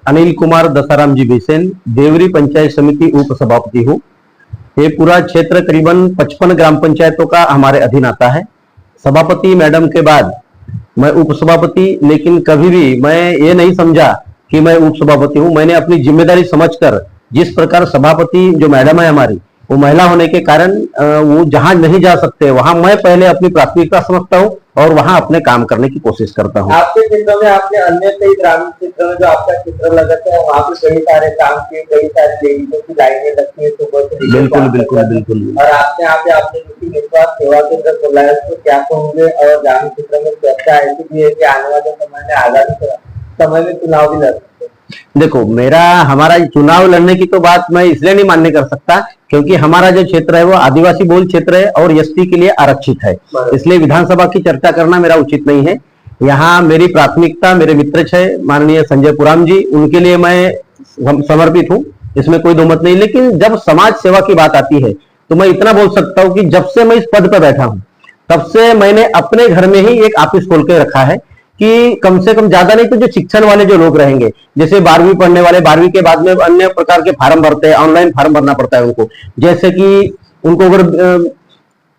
अनिल कुमार दसाराम जी बिसेन, देवरी पंचायत समिति उप सभापति हूँ। ये पूरा क्षेत्र करीबन 55 ग्राम पंचायतों का हमारे अधीन आता है। सभापति मैडम के बाद मैं उप सभापति, लेकिन कभी भी मैं ये नहीं समझा कि मैं उप सभापति हूँ। मैंने अपनी जिम्मेदारी समझकर, जिस प्रकार सभापति जो मैडम है हमारी, वो महिला होने के कारण वो जहां नहीं जा सकते वहां मैं पहले अपनी प्राथमिकता समझता हूं और वहां अपने काम करने की कोशिश करता हूं। आपके क्षेत्र में, आपने अन्य कई ग्रामीण क्षेत्र में जो आपका क्षेत्र लगता है वहाँ पे कई सारे काम किए, कई सारी लेडीजों की लाइनें लगती है सुबह से। बिल्कुल बिल्कुल बिल्कुल। और आपने यहाँ पे आपने विश्वास सेवा केंद्र खोला है, तो क्या कहोगे? और ग्रामीण क्षेत्र में चर्चा ऐसी भी है कि आने वाले समय में आगामी समय में चुनाव भी लड़ सकते हैं। देखो, हमारा चुनाव लड़ने की तो बात मैं इसलिए नहीं मान्य कर सकता क्योंकि हमारा जो क्षेत्र है वो आदिवासी बहुल क्षेत्र है और एसटी के लिए आरक्षित है, इसलिए विधानसभा की चर्चा करना मेरा उचित नहीं है। यहाँ मेरी प्राथमिकता मेरे मित्र है माननीय संजय पुराम जी, उनके लिए मैं समर्पित हूँ, इसमें कोई दो मत नहीं। लेकिन जब समाज सेवा की बात आती है तो मैं इतना बोल सकता हूँ कि जब से मैं इस पद पर बैठा हूँ तब से मैंने अपने घर में ही एक ऑफिस खोल के रखा है कि कम से कम ज्यादा नहीं तो जो शिक्षण वाले जो लोग रहेंगे, जैसे 12वीं पढ़ने वाले, 12वीं के बाद में अन्य प्रकार के फार्म भरते हैं, ऑनलाइन फार्म भरना पड़ता है उनको। जैसे कि उनको अगर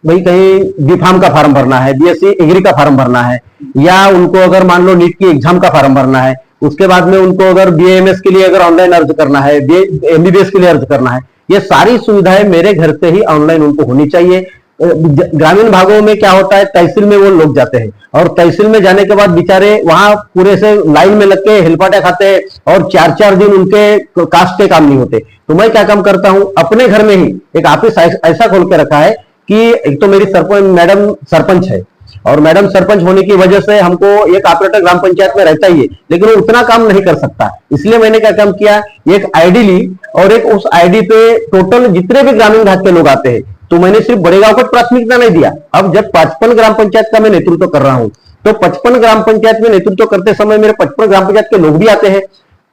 भाई कहीं बी.फार्म का फार्म भरना है, बीएससी एग्री का फार्म भरना है, या उनको अगर मान लो नीट की एग्जाम का फार्म भरना है, उसके बाद में उनको अगर बीएमएस के लिए अगर ऑनलाइन अर्ज करना है, एमबीबीएस के लिए अर्ज करना है, ये सारी सुविधाएं मेरे घर से ही ऑनलाइन उनको होनी चाहिए। ग्रामीण भागों में क्या होता है, तहसील में वो लोग जाते हैं और तहसील में जाने के बाद बेचारे वहां पूरे से लाइन में लग के हिलपाटे खाते हैं और 4-4 दिन उनके कास्ट के काम नहीं होते। तो मैं क्या काम करता हूं, अपने घर में ही एक ऑफिस ऐसा खोल के रखा है कि एक तो मेरी मैडम सरपंच है और मैडम सरपंच होने की वजह से हमको एक ऑपरेटर ग्राम पंचायत में रहता ही है, लेकिन वो उतना काम नहीं कर सकता। इसलिए मैंने क्या काम किया, एक आईडी ली और एक उस आईडी पे टोटल जितने भी ग्रामीण भाग के लोग आते हैं, तो मैंने सिर्फ बड़े गांव को प्राथमिकता नहीं दिया। अब जब 55 ग्राम पंचायत का मैं नेतृत्व कर रहा हूं तो 55 ग्राम पंचायत में नेतृत्व करते समय मेरे 55 ग्राम पंचायत के लोग भी आते हैं,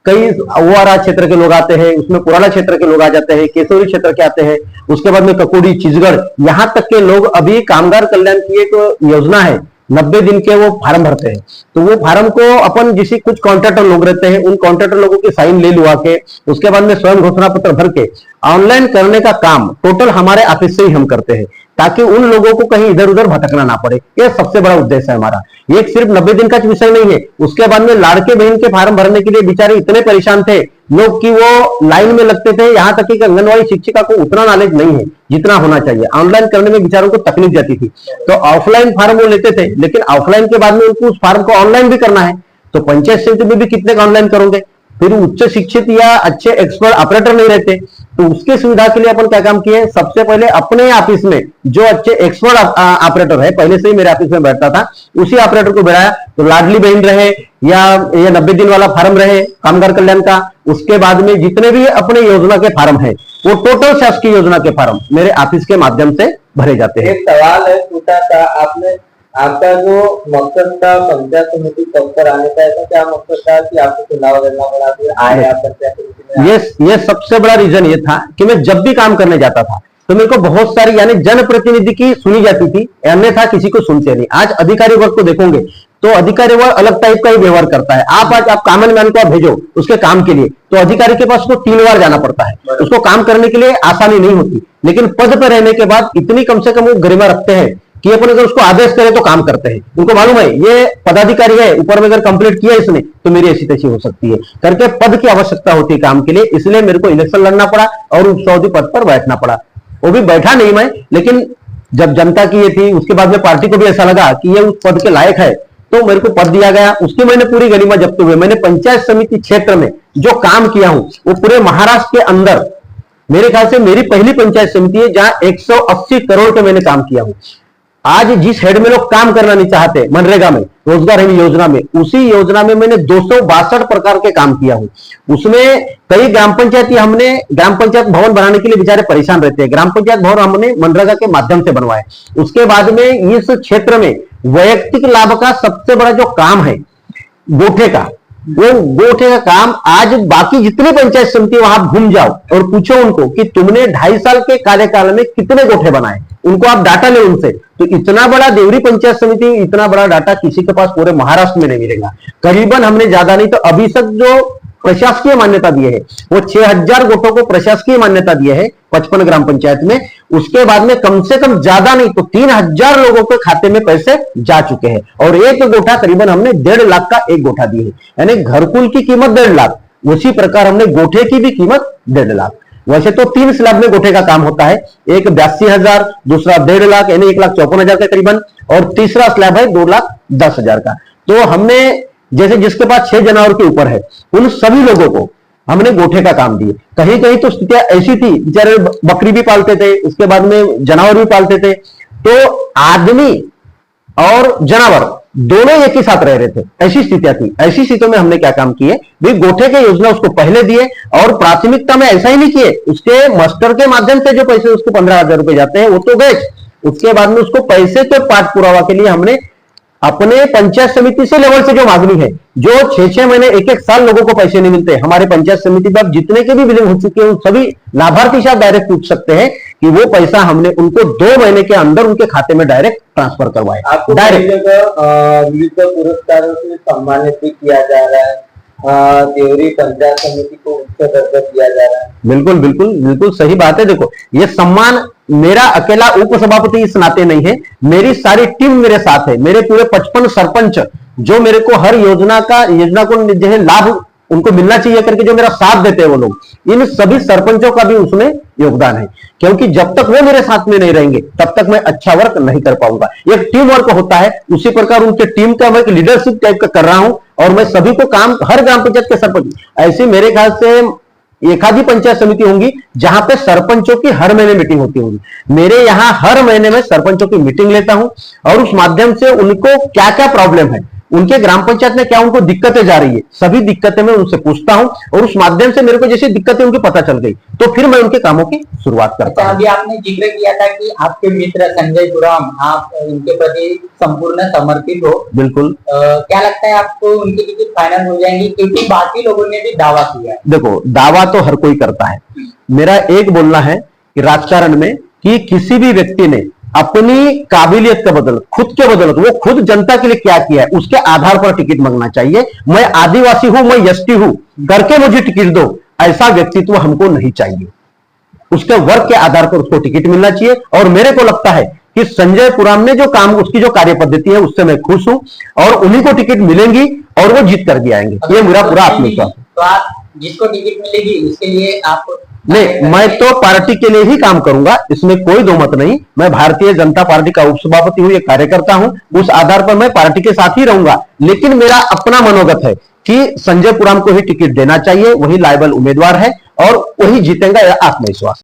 कई ओआरआर क्षेत्र के लोग आते हैं, उसमें पुराना क्षेत्र के लोग आ जाते हैं, केसौरी क्षेत्र के आते हैं, उसके बाद में ककोड़ी, चिजगढ़, यहां तक के लोग। अभी कामगार कल्याण की एक योजना है, 90 दिन के वो फार्म भरते हैं, तो वो फार्म को अपन जिसे कुछ कॉन्ट्रैक्टर लोग रहते हैं, उन कॉन्ट्रैक्टर लोगों की साइन ले लुआ के उसके बाद में स्वयं घोषणा पत्र भर के ऑनलाइन करने का काम टोटल हमारे ऑफिस से ही हम करते हैं, ताकि उन लोगों को कहीं इधर उधर भटकना ना पड़े। यह सबसे बड़ा उद्देश्य है हमारा। एक सिर्फ 90 दिन का विषय नहीं है, उसके बाद में लाड़के बहन के फार्म भरने के लिए बेचारे इतने परेशान थे लोग कि वो लाइन में लगते थे। यहां तक कि आंगनवाड़ी शिक्षिका को उतना नॉलेज नहीं है जितना होना चाहिए, ऑनलाइन करने में बेचारों को तकलीफ जाती थी, तो ऑफलाइन फार्म वो लेते थे, लेकिन ऑफलाइन के बाद में उनको उस फार्म को ऑनलाइन भी करना है, तो पंचायत समिति में भी कितने का ऑनलाइन करोगे, फिर उच्च शिक्षित या अच्छे एक्सपर्ट ऑपरेटर नहीं रहते। तो उसके सुविधा के लिए अपन क्या काम किए, सबसे पहले अपने ऑफिस में जो अच्छे एक्सपर्ट ऑपरेटर है, पहले से ही मेरे ऑफिस में बैठता था, उसी ऑपरेटर को बैठाया। तो लाडली बहन रहे या ये 90 दिन वाला फार्म रहे कामगार कल्याण का, उसके बाद में जितने भी अपने योजना के फार्म है वो टोटल शासकीय योजना के फार्म मेरे ऑफिस के माध्यम से भरे जाते हैं। एक सवाल है छोटा सा, आपका जो मकसद था पंचायत समिति पद पर आने का, ऐसा क्या मकसद था कि आपको चुनाव लड़ना पड़ा, फिर आए आप पंचायत समिति में? ये सबसे बड़ा रीजन ये था कि मैं जब भी काम करने जाता था तो मेरे को बहुत सारी यानी जनप्रतिनिधि की सुनी जाती थी, अन्यथा किसी को सुनते नहीं। आज अधिकारी वर्ग को देखोगे तो अधिकारी वर्ग अलग टाइप का ही व्यवहार करता है। आज आप कॉमन मैन को आप भेजो उसके काम के लिए, तो अधिकारी के पास उसको 3 बार जाना पड़ता है, उसको काम करने के लिए आसानी नहीं होती। लेकिन पद पर रहने के बाद इतनी कम से कम वो गरिमा रखते हैं कि अपन अगर उसको आदेश करे तो काम करते हैं। उनको मालूम है ये पदाधिकारी है, ऊपर में अगर कंप्लीट किया इसने तो मेरी ऐसी तैसी हो सकती है करके पद की आवश्यकता होती है काम के लिए, इसलिए मेरे को इलेक्शन लड़ना पड़ा और उप सभापति पद पर बैठना पड़ा। वो भी बैठा नहीं मैं, लेकिन जब जनता की ये थी, उसके बाद में पार्टी को भी ऐसा लगा कि ये उस पद के लायक है तो मेरे को पद दिया गया। उसकी मैंने पूरी गरिमा जपते हुए मैंने पंचायत समिति क्षेत्र में जो काम किया हूं वो पूरे महाराष्ट्र के अंदर मेरे ख्याल से मेरी पहली पंचायत समिति है जहां 180 करोड़ के मैंने काम किया हूं। आज जिस हेड में लोग काम करना नहीं चाहते, मनरेगा में, रोजगार हमी योजना में, उसी योजना में मैंने 262 प्रकार के काम किया हूं। उसमें कई ग्राम पंचायत हमने ग्राम पंचायत भवन बनाने के लिए बेचारे परेशान रहते हैं, ग्राम पंचायत भवन हमने मनरेगा के माध्यम से बनवाए। उसके बाद में इस क्षेत्र में वैयक्तिक लाभ का सबसे बड़ा जो काम है गोठे का, वो गोठे का काम आज बाकी जितने पंचायत समिति वहां घूम जाओ और पूछो उनको कि तुमने 2.5 साल के कार्यकाल में कितने गोठे बनाए, उनको आप डाटा ले उनसे, तो इतना बड़ा देवरी पंचायत समिति, इतना बड़ा डाटा किसी के पास पूरे महाराष्ट्र में नहीं मिलेगा। करीबन हमने ज्यादा नहीं तो अभी तक जो प्रशासकीय मान्यता दिए है। वो 6000 गोटों को प्रशासकीय मान्यता दिए है 55 ग्राम पंचायत में। उसके बाद में कम से कम ज्यादा नहीं तो 3000 लोगों के खाते में पैसे जा चुके हैं और एक गोठा करीबन हमने 1.5 लाख का एक गोठा दिए है, यानी घरकुल की कीमत 1.5 लाख, उसी प्रकार हमने गोठे की भी कीमत 1.5 लाख। वैसे तो 3 स्लैब में गोठे का काम होता है, एक 82,000, दूसरा 1.5 लाख यानी 1,54,000 का करीबन, और तीसरा स्लैब है 2,10,000 का। तो हमने जैसे जिसके पास 6 जानवर के ऊपर है उन सभी लोगों को हमने गोठे का काम दिए। कहीं कहीं तो स्थितियां ऐसी थी, बेचारे बकरी भी पालते थे, उसके बाद में जानवर भी पालते थे, तो आदमी और जानवर दोनों एक ही साथ रह रहे थे, ऐसी स्थितियां थी। ऐसी स्थितियों में हमने क्या काम किए, भाई गोठे के योजना उसको पहले दिए और प्राथमिकता में ऐसा ही नहीं किए, उसके मास्टर के माध्यम से जो पैसे उसको 15,000 रुपए जाते हैं वो तो गए, उसके बाद में उसको पैसे के पाठ पुरावा के लिए हमने अपने पंचायत समिति से लेवल से जो मांगनी है, जो 6-6 महीने 1-1 साल लोगों को पैसे नहीं मिलते, हमारे पंचायत समिति में जितने के भी बिलिंग हो चुके हैं उन सभी लाभार्थी से आप डायरेक्ट पूछ सकते हैं कि वो पैसा हमने उनको 2 महीने के अंदर उनके खाते में डायरेक्ट ट्रांसफर करवाए। आपको डायरेक्ट विविध पुरस्कारों से सम्मानित भी किया जा रहा है, देवरी पंचायत समिति को उच्च दर्जा दिया जा रहा है। बिल्कुल बिल्कुल बिल्कुल सही बात है। देखो ये सम्मान मेरा अकेला उपसभापति इस नाते नहीं है, मेरी सारी टीम मेरे साथ है, मेरे पूरे 55 सरपंच जो मेरे को हर योजना को जो लाभ उनको मिलना चाहिए करके जो मेरा साथ देते हैं वो लोग, इन सभी सरपंचों का भी उसमें योगदान है, क्योंकि जब तक वो मेरे साथ में नहीं रहेंगे तब तक मैं अच्छा वर्क नहीं कर पाऊंगा। एक टीम वर्क होता है, उसी प्रकार उनके टीम का मैं एक लीडरशिप टाइप का कर रहा हूं और मैं सभी को काम, हर ग्राम पंचायत के सरपंच, ऐसे मेरे ख्याल से एक आधी पंचायत समिति होंगी जहां पे सरपंचों की हर महीने मीटिंग होती होगी। मेरे यहां हर महीने में सरपंचों की मीटिंग लेता हूं और उस माध्यम से उनको क्या क्या प्रॉब्लम है, उनके ग्राम पंचायत में क्या उनको दिक्कतें जा रही है, सभी दिक्कतें मैं उनसे पूछता हूं और उस माध्यम से मेरे को जैसे दिक्कतें उनकी पता चल गई तो फिर मैं उनके कामों की शुरुआत करता हूं। अभी आपने जिक्र किया था कि आपके मित्र संजय पुराम, आप इनके प्रति संपूर्ण समर्पित हो। बिल्कुल। क्या लगता है आपको उनकी टिकट फाइनल हो जाएंगी, क्योंकि बाकी लोगों ने भी दावा किया है? देखो दावा तो हर कोई करता है, मेरा एक बोलना है कि राजकारण में कि किसी भी व्यक्ति ने अपनी काबिलियत के बदौलत, खुद के बदौलत, वो खुद जनता के लिए क्या किया है उसके आधार पर टिकट मांगना चाहिए। मैं आदिवासी हूं, मैं एसटी हूं करके मुझे टिकट दो, ऐसा व्यक्तित्व हमको नहीं चाहिए। उसके वर्क के आधार पर उसको टिकट मिलना चाहिए और मेरे को लगता है कि संजय पुराम ने जो काम, उसकी जो कार्य पद्धति है उससे मैं खुश हूं और उन्हीं को टिकट मिलेंगी और वो जीत कर भी आएंगे, ये मेरा पूरा आत्मविश्वास है। तो आप जिसको टिकट मिलेगी उसके लिए आप नहीं, मैं तो पार्टी के लिए ही काम करूंगा, इसमें कोई दो मत नहीं। मैं भारतीय जनता पार्टी का उपसभापति हूं, एक कार्यकर्ता हूं, उस आधार पर मैं पार्टी के साथ ही रहूंगा, लेकिन मेरा अपना मनोगत है कि संजय पुराम को ही टिकट देना चाहिए, वही लायबल उम्मीदवार है और वही जीतेगा, यह आत्मविश्वास।